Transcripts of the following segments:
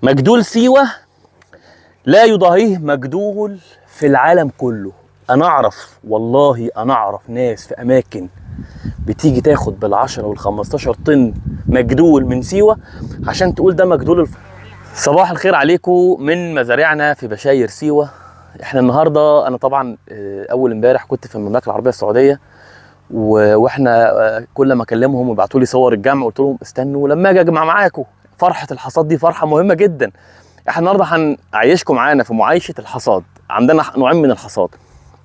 مجدول سيوة لا يضاهيه مجدول في العالم كله. انا اعرف والله انا اعرف ناس في اماكن بتيجي تاخد بال10 وال15 طن مجدول من سيوة عشان تقول ده مجدول صباح الخير عليكم من مزارعنا في بشاير سيوة. احنا النهارده انا طبعا اول امبارح كنت في المملكة العربية السعودية واحنا كل ما اكلمهم ويبعتوا لي صور الجمع قلت لهم استنوا لما اجي اجمع معاكم. فرحة الحصاد دي فرحة مهمة جدا. احنا النهارده هنعيشكم معانا في معايشة الحصاد. عندنا نوعين من الحصاد،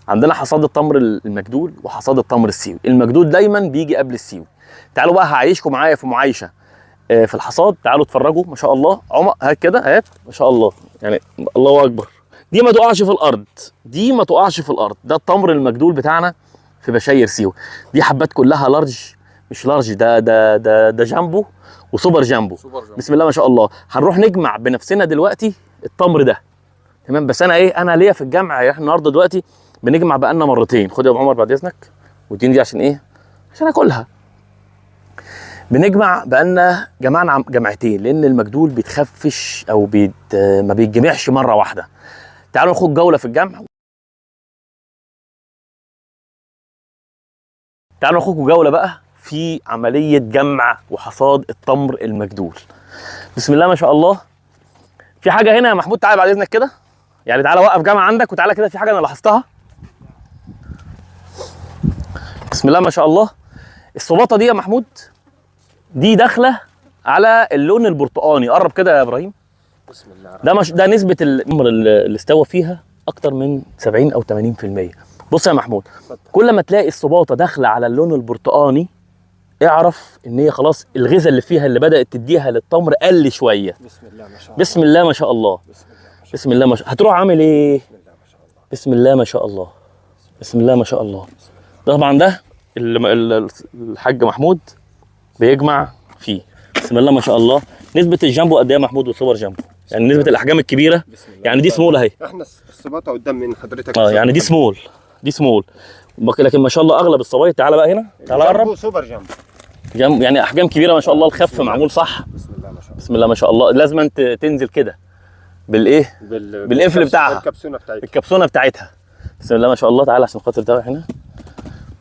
عندنا حصاد التمر المجدول وحصاد التمر السيوي. المجدول دايما بيجي قبل السيوي. تعالوا بقى هعيشكم معايا في معايشه في الحصاد. تعالوا اتفرجوا ما شاء الله. عمر هات كده، هات ما شاء الله، يعني الله اكبر. دي ما تقعش في الارض، دي ما تقعش في الارض. ده التمر المجدول بتاعنا في بشاير سيوي. دي حبات كلها لارج، مش لارج، ده جامبو وسوبر جامبو. بسم الله ما شاء الله. هنروح نجمع بنفسنا دلوقتي التمر ده، تمام؟ بس انا ليا في الجمع. احنا النهارده دلوقتي بنجمع بقالنا مرتين. خد يا ابو عمر بعد اذنك، واديني دي عشان ايه؟ عشان اكلها. بنجمع بقالنا جمعنا جمعتين لان المجدول بيتخفش او ما بيتجمعش مره واحده. تعالوا ناخد جوله في الجمع. تعالوا ناخد جوله بقى في عمليه جمع وحصاد التمر المجدول. بسم الله ما شاء الله. في حاجه هنا يا محمود، تعالى بعد اذنك كده، يعني تعالى وقف جمع عندك وتعالى كده. في حاجه انا لاحظتها. بسم الله ما شاء الله. الصباطه دي يا محمود دي داخله على اللون البرتقاني. قرب كده يا ابراهيم. بسم الله. ده نسبه التمر اللي استوى فيها اكتر من 70 او 80%. بص يا محمود، كل ما تلاقي الصباطه داخله على اللون البرتقاني اعرف ان هي خلاص الغذاء اللي فيها اللي بدات تديها للتمر قل شويه. بسم الله ما شاء الله. بسم الله ما شاء الله. بسم الله ما شاء الله. هتروح عامل ايه؟ بسم الله ما شاء الله. بسم الله ما شاء الله. طبعا ده الحاج محمود بيجمع فيه. بسم الله ما شاء الله. نسبة الجامبو قد ايه يا محمود والسوبر جامبو؟ يعني نسبة الأحجام الكبيرة. يعني دي سمول اهي. احنا الصباطة قدام من حضرتك. يعني دي سمول، دي سمول. لكن ما شاء الله أغلب الصبايط. تعالى بقى هنا، تعالى قرب. سوبر جامبو. يعني أحجام كبيرة ما شاء الله. الخف معمول صح. بسم الله ما شاء الله. بسم الله ما شاء الله. لازم أنت تنزل كده بالإيه؟ بالقفل بتاعها. الكبسونة بتاعتها. بسم الله ما شاء الله. تعالى عشان خاطر ده هنا.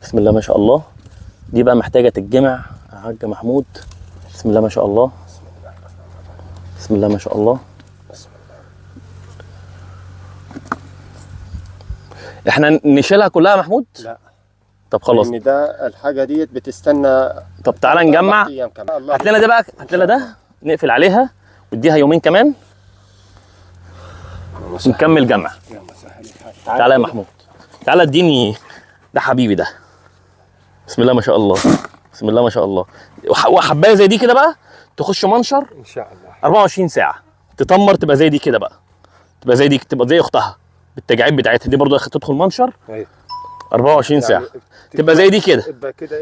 بسم الله ما شاء الله. دي بقى محتاجة تتجمع يا حاج محمود. بسم الله ما شاء الله. بسم الله ما شاء الله. احنا نشيلها كلها يا محمود؟ لا. طب خلاص. لان ده الحاجة ديت بتستنى. طب تعالى نجمع. هات لنا ده بقى، هات لنا ده نقفل عليها واديها يومين كمان نكمل جمع. تعالى يا محمود، تعالى اديني ده حبيبي ده. بسم الله ما شاء الله. بسم الله ما شاء الله. وحبايه زي دي كده بقى تخش منشر ان شاء الله 24 ساعه تتمر، تبقى زي دي كده بقى، تبقى زي دي، تبقى زي اختها بالتجاعيد بتاعتها دي برضه تدخل منشر 24 ساعه يعني تبقى زي دي كده.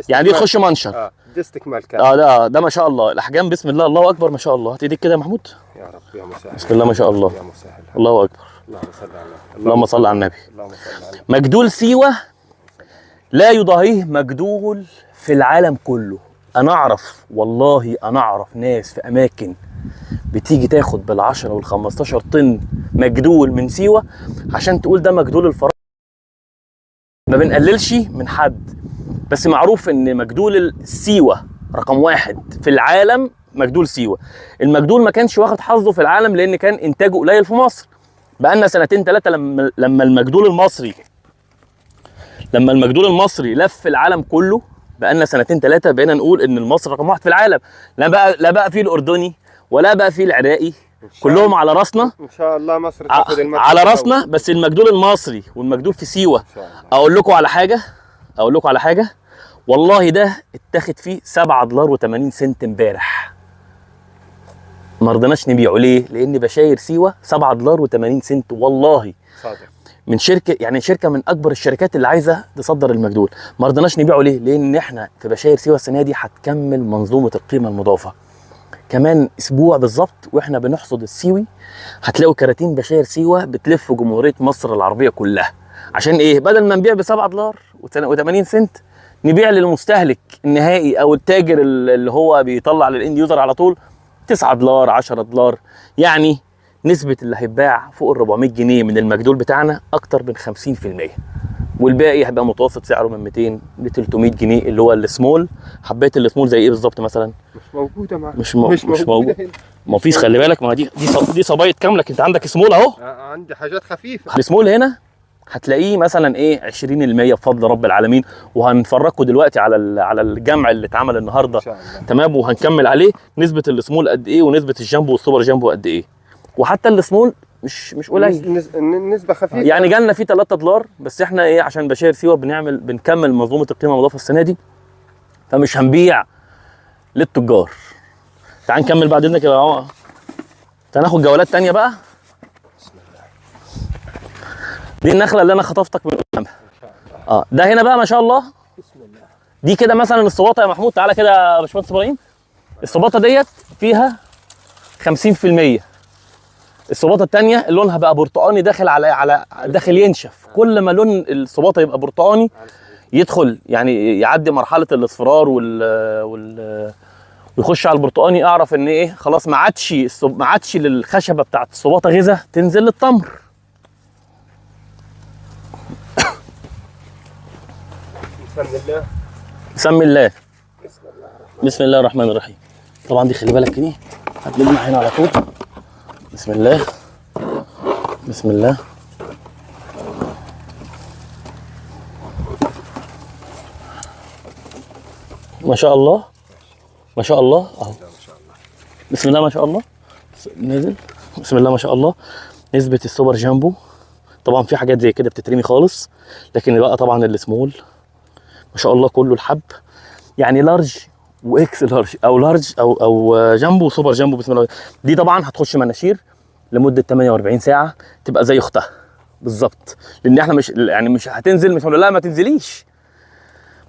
يعني دي تخش منشر. ده استكمال كامل. ده ما شاء الله. الاحجام بسم الله الله اكبر ما شاء الله. هات ايديك كده يا محمود. يا رب يا مسهل. بسم الله ما شاء الله. يا مسهل. الله اكبر. اللهم صل على النبي. اللهم صل على النبي. مجدول سيوة لا يضاهيه مجدول في العالم كله. انا اعرف والله انا اعرف ناس في اماكن بتيجي تاخد بال10 وال15 طن مجدول من سيوة عشان تقول ده مجدول الفراعنة. ما بنقللش من حد، بس معروف ان مجدول السيوة رقم 1 في العالم مجدول سيوة. المجدول ما كانش واخد حظه في العالم لان كان انتاجه قليل في مصر. بقالنا سنتين 3 لما المجدول المصري لف العالم كله. بقالنا سنتين 3 بقينا نقول ان مصر رقم 1 في العالم. لا بقى فيه الاردني ولا بقى فيه العراقي، كلهم على راسنا. ان شاء الله مصر تاخد المركز على راسنا. بس المجدول المصري والمجدول في سيوة اقول لكم على حاجه والله ده اتاخد فيه $7.80 امبارح. ما رضيناش نبيعه. ليه؟ لان بشاير سيوة $7.80 والله. صادق. من شركه من اكبر الشركات اللي عايزه تصدر المجدول. ما رضيناش نبيعه. ليه؟ لان احنا في بشاير سيوة السنه دي هتكمل منظومه القيمه المضافه كمان اسبوع بالظبط، واحنا بنحصد السيوي. هتلاقوا كراتين بشاير سيوة بتلف جمهوريه مصر العربيه كلها. عشان ايه؟ بدل ما نبيع $7.80 نبيع للمستهلك النهائي او التاجر اللي هو بيطلع للاند يوزر على طول $9 $10. يعني نسبه اللي هيتباع فوق ال 400 جنيه من المجدول بتاعنا اكتر من 50%، والباقي هيبقى متوسط سعره من 200 ل 300 جنيه اللي هو السمول. حبيت السمول زي ايه بالظبط مثلا؟ مش موجوده معاك. مش موجود. هنا. ما فيش، خلي بالك، ما دي صبايط كامله. انت عندك سمول اهو. عندي حاجات خفيفه. السمول هنا هتلاقيه مثلا ايه 20% بفضل رب العالمين، وهنفرجكم دلوقتي على الجمع اللي اتعمل النهارده. ان شاء الله. تمام، وهنكمل عليه نسبه السمول قد ايه ونسبه الجامبو والسوبر جامبو قد ايه. وحتى السمول مش قليل، نسبه خفيفه يعني جالنا فيه $3، بس احنا ايه عشان بشاير سيوه بنكمل منظومه القيمه المضافه السنه دي، فمش هنبيع للتجار. تعال نكمل بعد اذنك يا عمر. تعال ناخد جولات تانية بقى. دي النخله اللي انا خطفتك من قدامها. ده هنا بقى ما شاء الله. بسم الله. دي كده مثلا الصباطه يا محمود، تعالى كده يا باشمهندس ابراهيم. الصباطه ديت فيها 50%. الصباطه الثانيه لونها بقى برتقاني داخل داخل ينشف. كل ما لون الصباطه يبقى برتقاني يدخل يعني يعدي مرحله الاصفرار ويخش على البرتقاني، اعرف ان ايه خلاص ما عادش للخشبه بتاعت الصباطه غذاء تنزل للتمر. بسم الله. بسم الله. بسم الله الرحمن الرحيم. طبعا دي خلي بالك كده هتلمها هنا على طول. بسم الله. بسم الله. ما شاء الله ما شاء الله اهو. بسم الله ما شاء الله. نزل. بسم الله ما شاء الله. نسبة السوبر جامبو طبعا في حاجات زي كده بتترمي خالص، لكن بقى طبعا السمول ما شاء الله كله الحب، يعني لارج واكس لارج او لارج او جامبو وسوبر جامبو. بسم الله. دي طبعا هتخش مناشير لمده 48 ساعه تبقى زي اختها بالظبط، لان احنا مش هتنزل، مش هنقول لها ما تنزليش.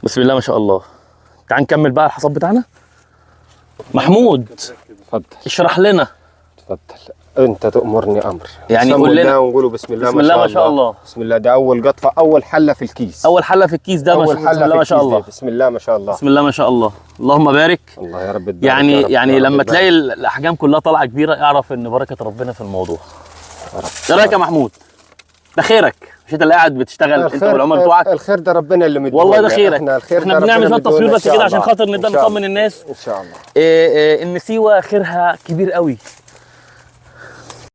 بسم الله ما شاء الله. تعال نكمل بقى الحصاد بتاعنا. محمود اتفضل اشرح لنا. اتفضل. انت تأمرني امر، يعني قول لنا. ونقولوا بسم الله. بسم الله ما شاء الله. بسم الله. ده اول قطفه، اول حله في الكيس. اول حله في الكيس ده. اول حله بسم الله ما شاء الله. بسم الله ما شاء الله. بسم الله ما شاء الله. اللهم بارك. الله يا رب. يعني لما تلاقي الاحجام كلها طالعه كبيره اعرف ان بركه ربنا في الموضوع. ايه رايك يا محمود؟ ده خيرك، مش انت اللي قاعد بتشتغل انت والعملاء بتوعك. الخير ده ربنا اللي مديه. والله ده خيرك. احنا بنعمل شويه تصوير بس كده عشان خاطر نقدر نطمن الناس ان شاء الله. ان سيوه خيرها كبير قوي.